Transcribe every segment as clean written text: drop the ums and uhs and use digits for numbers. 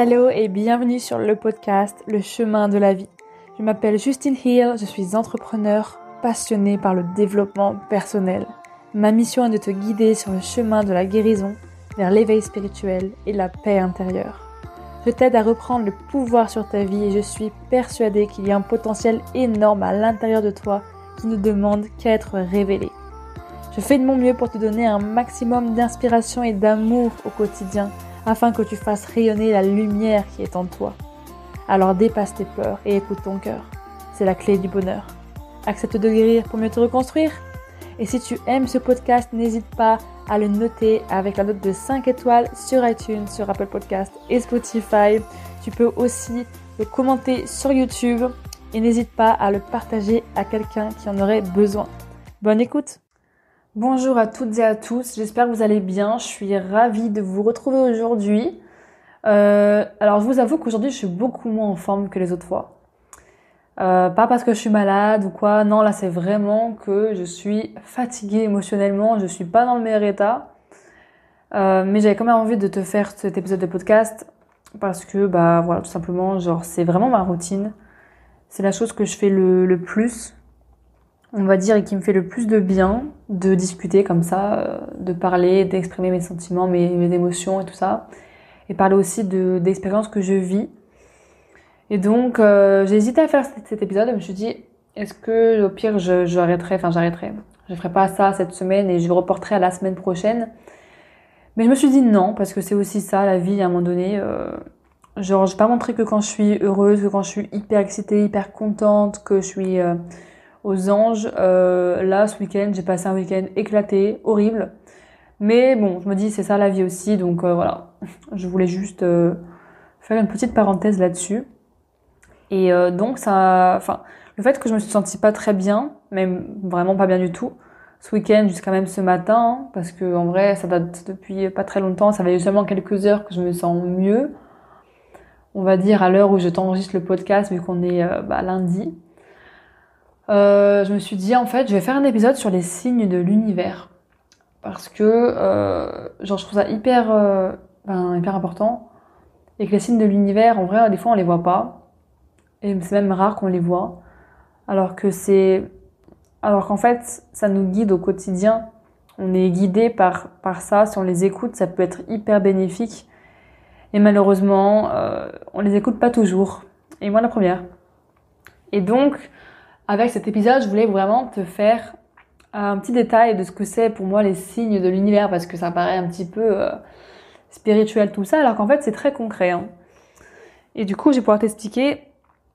Hello et bienvenue sur le podcast Le chemin de la vie. Je m'appelle Justine Hill, je suis entrepreneur passionnée par le développement personnel. Ma mission est de te guider sur le chemin de la guérison vers l'éveil spirituel et la paix intérieure. Je t'aide à reprendre le pouvoir sur ta vie et je suis persuadée qu'il y a un potentiel énorme à l'intérieur de toi qui ne demande qu'à être révélé. Je fais de mon mieux pour te donner un maximum d'inspiration et d'amour au quotidien afin que tu fasses rayonner la lumière qui est en toi. Alors dépasse tes peurs et écoute ton cœur. C'est la clé du bonheur. Accepte de guérir pour mieux te reconstruire. Et si tu aimes ce podcast, n'hésite pas à le noter avec la note de 5 étoiles sur iTunes, sur Apple Podcast et Spotify. Tu peux aussi le commenter sur YouTube et n'hésite pas à le partager à quelqu'un qui en aurait besoin. Bonne écoute! Bonjour à toutes et à tous, j'espère que vous allez bien, je suis ravie de vous retrouver aujourd'hui. Alors je vous avoue qu'aujourd'hui je suis beaucoup moins en forme que les autres fois. Pas parce que je suis malade ou quoi, non là c'est vraiment que je suis fatiguée émotionnellement, je suis pas dans le meilleur état. Mais j'avais quand même envie de te faire cet épisode de podcast parce que voilà tout simplement c'est vraiment ma routine. C'est la chose que je fais le plus. On va dire, et qui me fait le plus de bien de discuter comme ça, de parler, d'exprimer mes sentiments, mes émotions et tout ça. Et parler aussi d'expériences que je vis. Et donc, j'ai hésité à faire cet épisode. Je me suis dit, est-ce que au pire, j'arrêterai. Je ferai pas ça cette semaine et je reporterai à la semaine prochaine. Mais je me suis dit non, parce que c'est aussi ça, la vie, à un moment donné. Je vais pas montrer que quand je suis heureuse, que quand je suis hyper excitée, hyper contente, que je suis... aux anges. Là, ce week-end, j'ai passé un week-end éclaté, horrible. Mais bon, je me dis, c'est ça la vie aussi. Donc voilà, je voulais juste faire une petite parenthèse là-dessus. Et donc, le fait que je me suis sentie pas très bien, même vraiment pas bien du tout, ce week-end jusqu'à même ce matin, hein, parce que en vrai, ça date depuis pas très longtemps. Ça fait seulement quelques heures que je me sens mieux. On va dire à l'heure où je t'enregistre le podcast, vu qu'on est lundi. Je me suis dit en fait je vais faire un épisode sur les signes de l'univers parce que je trouve ça hyper important et que les signes de l'univers en vrai des fois on les voit pas et c'est même rare qu'on les voit alors qu'en fait ça nous guide au quotidien, on est guidé par ça, si on les écoute ça peut être hyper bénéfique et malheureusement on les écoute pas toujours et moi la première. Et donc avec cet épisode, je voulais vraiment te faire un petit détail de ce que c'est pour moi les signes de l'univers, parce que ça paraît un petit peu spirituel tout ça, alors qu'en fait c'est très concret. Hein. Et du coup, je vais pouvoir t'expliquer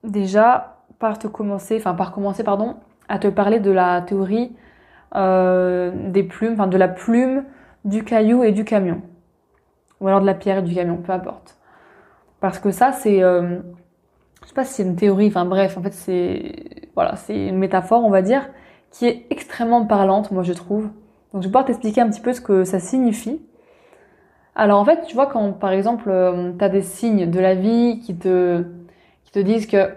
déjà par commencer à te parler de la théorie des plumes, de la plume, du caillou et du camion. Ou alors de la pierre et du camion, peu importe. Parce que ça, c'est... je sais pas si c'est une théorie, en fait c'est une métaphore on va dire qui est extrêmement parlante moi je trouve. Donc je vais pouvoir t'expliquer un petit peu ce que ça signifie. Alors en fait tu vois quand par exemple t'as des signes de la vie qui te disent que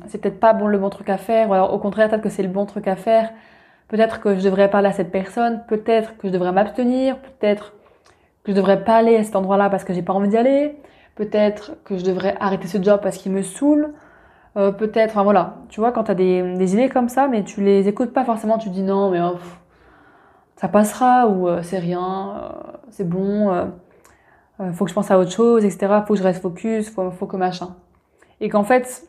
c'est peut-être pas bon le bon truc à faire, ou alors au contraire peut-être que c'est le bon truc à faire, peut-être que je devrais parler à cette personne, peut-être que je devrais m'abstenir, peut-être que je devrais pas aller à cet endroit-là parce que j'ai pas envie d'y aller, peut-être que je devrais arrêter ce job parce qu'il me saoule, peut-être, voilà. Tu vois, quand t'as des idées comme ça, mais tu les écoutes pas forcément, tu dis non, mais ça passera, ou c'est rien, c'est bon, faut que je pense à autre chose, etc. Faut que je reste focus, faut que machin. Et qu'en fait,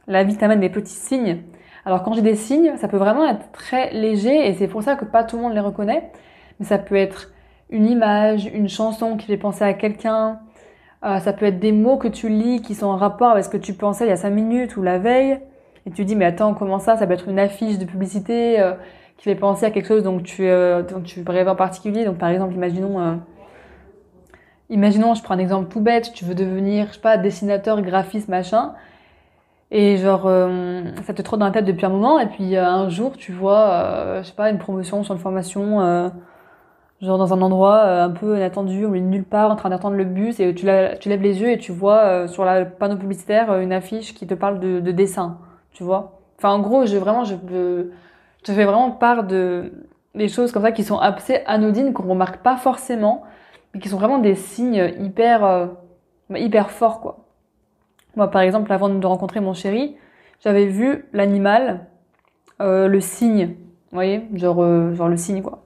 la vie t'amène des petits signes. Alors quand j'ai des signes, ça peut vraiment être très léger, et c'est pour ça que pas tout le monde les reconnaît, mais ça peut être une image, une chanson qui fait penser à quelqu'un, ça peut être des mots que tu lis qui sont en rapport avec ce que tu pensais il y a 5 minutes ou la veille. Et tu dis, mais attends, comment ça? Ça peut être une affiche de publicité qui fait penser à quelque chose dont tu rêves en particulier. Donc par exemple, imaginons, je prends un exemple tout bête, tu veux devenir, je sais pas, dessinateur, graphiste, machin. Et ça te trotte dans la tête depuis un moment. Et puis un jour, tu vois, je sais pas, une promotion sur une formation... dans un endroit un peu inattendu, au milieu de nulle part, en train d'attendre le bus, et tu lèves les yeux et tu vois sur le panneau publicitaire une affiche qui te parle de dessin, tu vois. Enfin, en gros, je te fais vraiment part des choses comme ça qui sont assez anodines, qu'on remarque pas forcément, mais qui sont vraiment des signes hyper hyper fort, quoi. Moi, par exemple, avant de rencontrer mon chéri, j'avais vu l'animal, le cygne. Vous voyez, genre le cygne, quoi.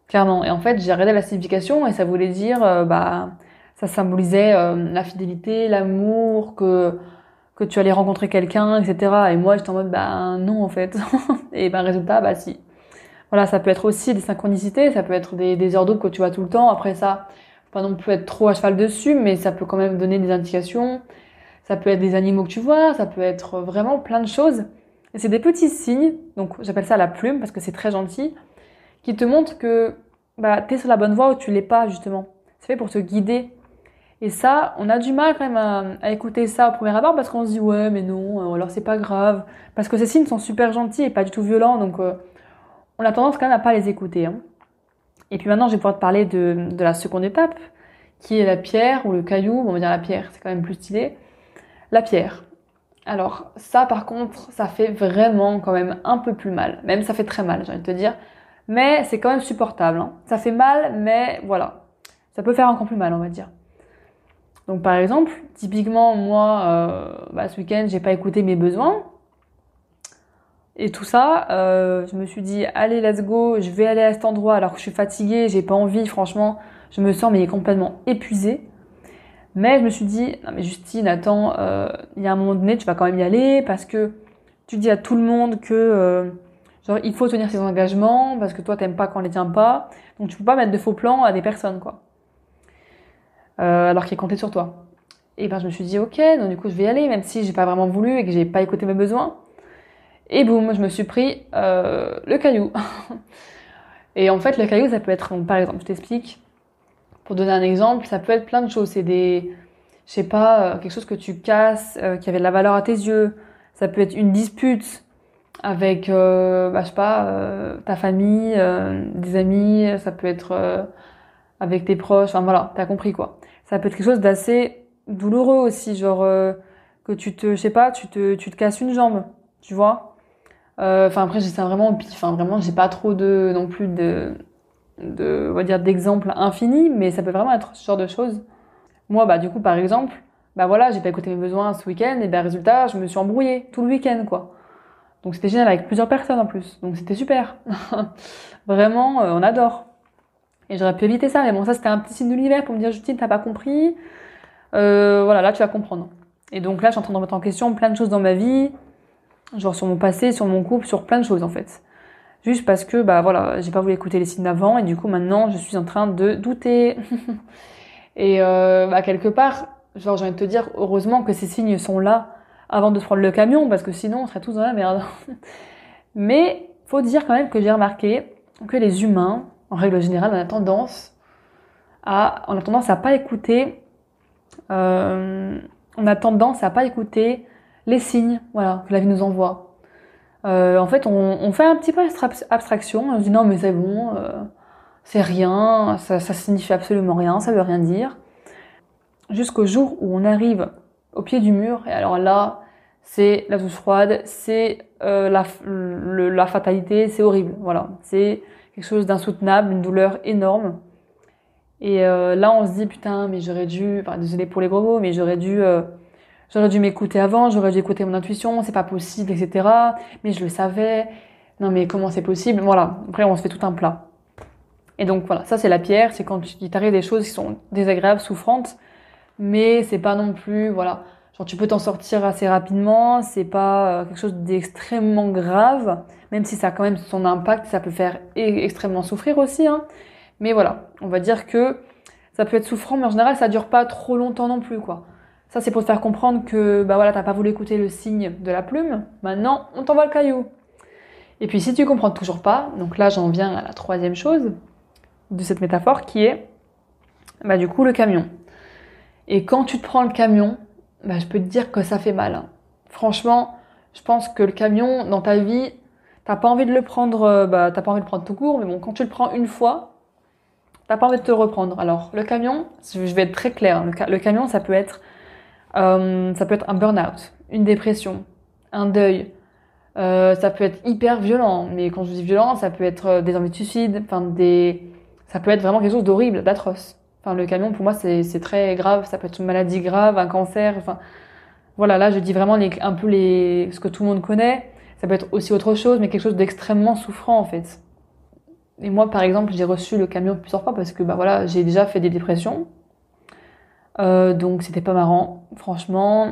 Clairement. Et en fait, j'ai regardé la signification et ça voulait dire, ça symbolisait la fidélité, l'amour, que tu allais rencontrer quelqu'un, etc. Et moi, j'étais en mode, non, en fait. Et résultat, si. Voilà, ça peut être aussi des synchronicités, ça peut être des heures d'aube que tu vois tout le temps. Après ça, faut pas non plus être trop à cheval dessus, mais ça peut quand même donner des indications. Ça peut être des animaux que tu vois, ça peut être vraiment plein de choses. Et c'est des petits signes, donc j'appelle ça la plume parce que c'est très gentil, qui te montrent que t'es sur la bonne voie ou tu l'es pas, justement. C'est fait pour te guider. Et ça, on a du mal quand même à écouter ça au premier abord parce qu'on se dit ouais mais non, alors c'est pas grave. Parce que ces signes sont super gentils et pas du tout violents, donc on a tendance quand même à pas les écouter. Hein. Et puis maintenant, je vais pouvoir te parler de la seconde étape, qui est la pierre ou le caillou. Bon, on va dire la pierre, c'est quand même plus stylé. La pierre. Alors ça, par contre, ça fait vraiment quand même un peu plus mal. Même ça fait très mal, j'ai envie de te dire. Mais c'est quand même supportable. Hein. Ça fait mal, mais voilà. Ça peut faire encore plus mal, on va dire. Donc par exemple, typiquement, moi, ce week-end, j'ai pas écouté mes besoins. Et tout ça, je me suis dit, allez, let's go, je vais aller à cet endroit alors que je suis fatiguée, j'ai pas envie, franchement, je me sens mais complètement épuisée. Mais je me suis dit, non mais Justine, attends, il y a un moment donné, tu vas quand même y aller parce que tu dis à tout le monde que genre il faut tenir ses engagements parce que toi t'aimes pas quand on les tient pas, donc tu peux pas mettre de faux plans à des personnes quoi, alors qu'ils comptaient sur toi. Et je me suis dit ok, donc du coup je vais y aller même si j'ai pas vraiment voulu et que j'ai pas écouté mes besoins. Et boum, je me suis pris le caillou. Et en fait le caillou ça peut être, par exemple, je t'explique. Pour donner un exemple, ça peut être plein de choses. C'est je sais pas, quelque chose que tu casses, qui avait de la valeur à tes yeux. Ça peut être une dispute avec, je sais pas, ta famille, des amis. Ça peut être avec tes proches. Enfin voilà, t'as compris quoi. Ça peut être quelque chose d'assez douloureux aussi, genre que je sais pas, tu te casses une jambe, tu vois. Après, j'ai ça vraiment au pif. Vraiment, j'ai pas trop non plus on va dire d'exemples infinis, mais ça peut vraiment être ce genre de choses. Moi, du coup, par exemple, voilà, j'ai pas écouté mes besoins ce week-end, et résultat, je me suis embrouillée tout le week-end, quoi. Donc c'était génial avec plusieurs personnes en plus, donc c'était super. Vraiment, on adore. Et j'aurais pu éviter ça, mais bon, ça c'était un petit signe de l'univers pour me dire, Justine, t'as pas compris, voilà, là tu vas comprendre. Et donc là, je suis en train de remettre en question plein de choses dans ma vie, genre sur mon passé, sur mon couple, sur plein de choses en fait. Juste parce que, voilà, j'ai pas voulu écouter les signes d'avant, et du coup maintenant, je suis en train de douter. Et quelque part, genre j'ai envie de te dire, heureusement que ces signes sont là avant de se prendre le camion, parce que sinon on serait tous dans la merde. Mais faut dire quand même que j'ai remarqué que les humains, en règle générale, on a tendance à pas écouter, les signes, voilà, que la vie nous envoie. En fait, on fait un petit peu abstraction, on se dit non mais c'est bon, c'est rien, ça signifie absolument rien, ça veut rien dire. Jusqu'au jour où on arrive au pied du mur, et alors là, c'est la douche froide, c'est la fatalité, c'est horrible, voilà. C'est quelque chose d'insoutenable, une douleur énorme. Et là, on se dit, putain, mais j'aurais dû, désolé pour les gros mots, mais j'aurais dû m'écouter avant, j'aurais dû écouter mon intuition, c'est pas possible, etc. Mais je le savais. Non, mais comment c'est possible? Voilà. Après, on se fait tout un plat. Et donc, voilà. Ça, c'est la pierre. C'est quand il t'arrive des choses qui sont désagréables, souffrantes. Mais c'est pas non plus, voilà. Genre, tu peux t'en sortir assez rapidement. C'est pas quelque chose d'extrêmement grave. Même si ça a quand même son impact, ça peut faire extrêmement souffrir aussi, hein. Mais voilà. On va dire que ça peut être souffrant, mais en général, ça dure pas trop longtemps non plus, quoi. Ça, c'est pour te faire comprendre que, voilà, t'as pas voulu écouter le signe de la plume. Maintenant, on t'envoie le caillou. Et puis, si tu comprends toujours pas, donc là, j'en viens à la troisième chose de cette métaphore qui est, du coup, le camion. Et quand tu te prends le camion, je peux te dire que ça fait mal. Hein. Franchement, je pense que le camion, dans ta vie, t'as pas envie de le prendre, t'as pas envie de le prendre tout court, mais bon, quand tu le prends une fois, t'as pas envie de te reprendre. Alors, le camion, je vais être très claire, hein, le camion, ça peut être un burn-out, une dépression, un deuil. Ça peut être hyper violent, mais quand je dis violent, ça peut être des envies de suicide, ça peut être vraiment quelque chose d'horrible, d'atroce. Enfin, le camion, pour moi, c'est très grave. Ça peut être une maladie grave, un cancer. Enfin, voilà, là, je dis vraiment ce que tout le monde connaît. Ça peut être aussi autre chose, mais quelque chose d'extrêmement souffrant, en fait. Et moi, par exemple, j'ai reçu le camion plusieurs fois parce que, bah voilà, j'ai déjà fait des dépressions. Donc, c'était pas marrant, franchement.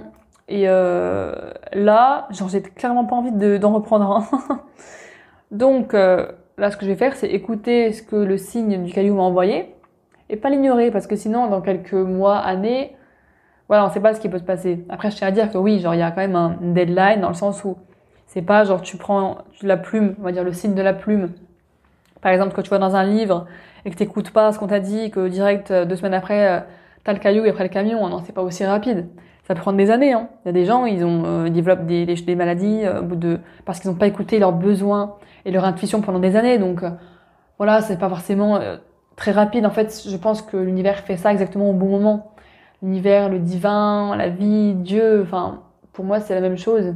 Et là, genre, j'ai clairement pas envie d'en reprendre un. Donc, là, ce que je vais faire, c'est écouter ce que le signe du caillou m'a envoyé et pas l'ignorer parce que sinon, dans quelques mois, années, voilà, on sait pas ce qui peut se passer. Après, je tiens à dire que oui, genre, il y a quand même un deadline dans le sens où c'est pas genre tu prends la plume, on va dire le signe de la plume. Par exemple, quand tu vas dans un livre et que t'écoutes pas ce qu'on t'a dit, que direct 2 semaines après, t'as le caillou et après le camion, non, c'est pas aussi rapide. Ça peut prendre des années, hein. Il y a des gens, ils développent des maladies parce qu'ils n'ont pas écouté leurs besoins et leur intuition pendant des années. Donc voilà, c'est pas forcément très rapide. En fait, je pense que l'univers fait ça exactement au bon moment. L'univers, le divin, la vie, Dieu, enfin, pour moi, c'est la même chose.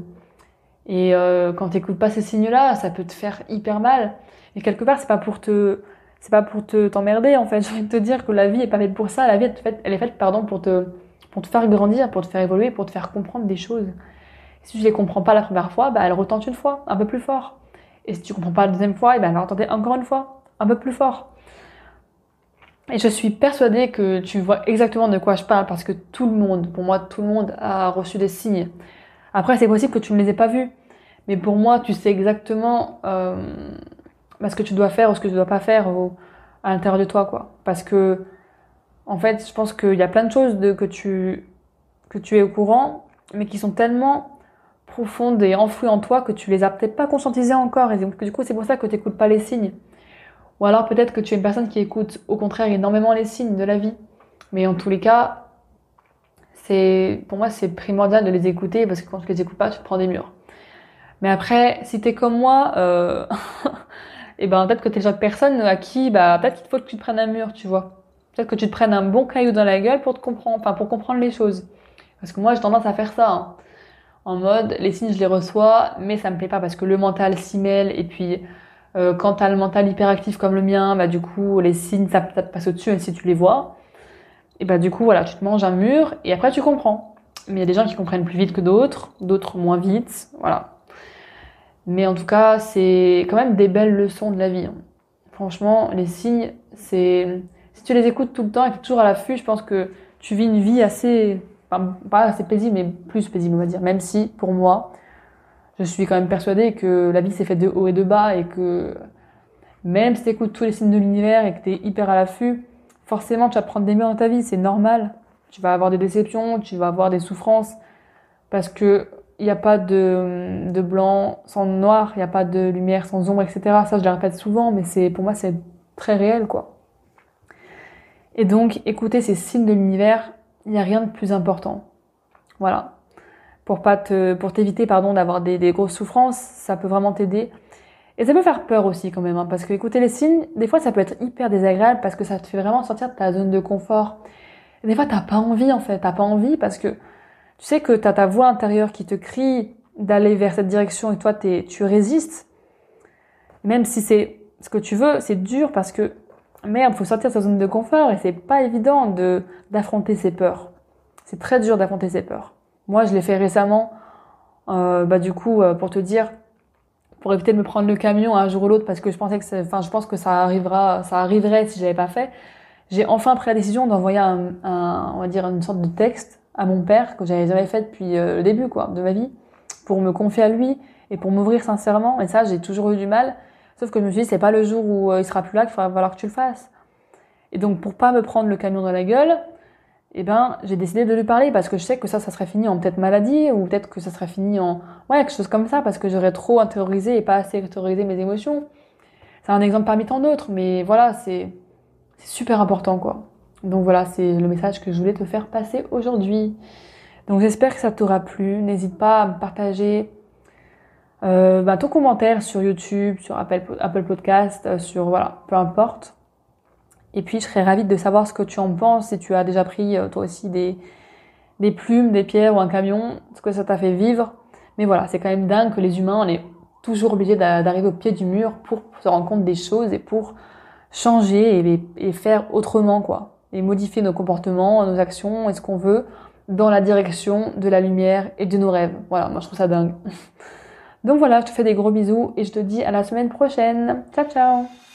Et quand t'écoutes pas ces signes-là, ça peut te faire hyper mal. Et quelque part, c'est pas pour t'emmerder, en fait. J'ai envie de te dire que la vie est pas faite pour ça. La vie, elle est faite, pardon, pour te faire grandir, pour te faire évoluer, pour te faire comprendre des choses. Si tu les comprends pas la première fois, bah, elle retente une fois, un peu plus fort. Et si tu comprends pas la deuxième fois, et ben, elle retenter encore une fois, un peu plus fort. Et je suis persuadée que tu vois exactement de quoi je parle parce que tout le monde, pour moi, tout le monde a reçu des signes. Après, c'est possible que tu ne les aies pas vus. Mais pour moi, tu sais exactement ce que tu dois faire ou ce que tu dois pas faire à l'intérieur de toi, quoi. Parce que, en fait, je pense qu'il y a plein de choses que tu es au courant, mais qui sont tellement profondes et enfouies en toi que tu les as peut-être pas conscientisées encore. Et donc, du coup, c'est pour ça que tu n'écoutes pas les signes. Ou alors peut-être que tu es une personne qui écoute au contraire énormément les signes de la vie. Mais en tous les cas, pour moi, c'est primordial de les écouter parce que quand tu les écoutes pas, tu te prends des murs. Mais après, si t'es comme moi, et ben peut-être que t'es le genre de personne à qui, bah peut-être qu'il faut que tu te prennes un mur, tu vois. Peut-être que tu te prennes un bon caillou dans la gueule pour te comprendre, enfin pour comprendre les choses. Parce que moi, j'ai tendance à faire ça, hein. En mode, les signes, je les reçois, mais ça me plaît pas parce que le mental s'y mêle. Et puis, quand t'as le mental hyperactif comme le mien, bah du coup, les signes, ça te passe au-dessus, même si tu les vois. Et bah du coup, voilà, tu te manges un mur et après tu comprends. Mais il y a des gens qui comprennent plus vite que d'autres, d'autres moins vite, voilà. Mais en tout cas, c'est quand même des belles leçons de la vie, hein. Franchement, les signes, si tu les écoutes tout le temps et que tu es toujours à l'affût, je pense que tu vis une vie assez, enfin, pas assez paisible, mais plus paisible, on va dire. Même si, pour moi, je suis quand même persuadée que la vie s'est faite de haut et de bas et que même si tu écoutes tous les signes de l'univers et que tu es hyper à l'affût, forcément, tu vas prendre des murs dans ta vie, c'est normal. Tu vas avoir des déceptions, tu vas avoir des souffrances parce que il n'y a pas de blanc sans noir, il n'y a pas de lumière sans ombre, etc. Ça, je le répète souvent, mais pour moi, c'est très réel, quoi. Et donc, écouter ces signes de l'univers, il n'y a rien de plus important. Voilà. Pour t'éviter, pardon, d'avoir des grosses souffrances, ça peut vraiment t'aider. Et ça peut faire peur aussi, quand même, hein, parce que écouter les signes, des fois, ça peut être hyper désagréable parce que ça te fait vraiment sortir de ta zone de confort. Et des fois, t'as pas envie, en fait. T'as pas envie parce que tu sais que t'as ta voix intérieure qui te crie d'aller vers cette direction et toi, tu résistes. Même si c'est ce que tu veux, c'est dur parce que, merde, faut sortir de sa zone de confort et c'est pas évident d'affronter ses peurs. C'est très dur d'affronter ses peurs. Moi, je l'ai fait récemment, du coup, pour te dire, pour éviter de me prendre le camion un jour ou l'autre parce que je pense que ça arriverait si j'avais pas fait. J'ai enfin pris la décision d'envoyer on va dire une sorte de texte à mon père que j'avais jamais fait depuis le début, quoi, de ma vie, pour me confier à lui et pour m'ouvrir sincèrement. Et ça, j'ai toujours eu du mal. Sauf que je me suis dit, c'est pas le jour où il sera plus là qu'il va falloir que tu le fasses. Et donc, pour pas me prendre le camion dans la gueule, eh ben, j'ai décidé de lui parler parce que je sais que ça serait fini en peut-être maladie ou peut-être que ça serait fini en, ouais, quelque chose comme ça parce que j'aurais trop intériorisé et pas assez intériorisé mes émotions. C'est un exemple parmi tant d'autres, mais voilà, c'est super important, quoi. Donc voilà, c'est le message que je voulais te faire passer aujourd'hui. Donc j'espère que ça t'aura plu. N'hésite pas à me partager ton commentaire sur YouTube, sur Apple Podcast, sur voilà, peu importe. Et puis je serais ravie de savoir ce que tu en penses, si tu as déjà pris toi aussi des plumes, des pierres ou un camion, ce que ça t'a fait vivre. Mais voilà, c'est quand même dingue que les humains, on est toujours obligés d'arriver au pied du mur pour se rendre compte des choses et pour changer et faire autrement, quoi. et modifier nos comportements, nos actions et ce qu'on veut dans la direction de la lumière et de nos rêves. Voilà, moi je trouve ça dingue. Donc voilà, je te fais des gros bisous et je te dis à la semaine prochaine. Ciao ciao!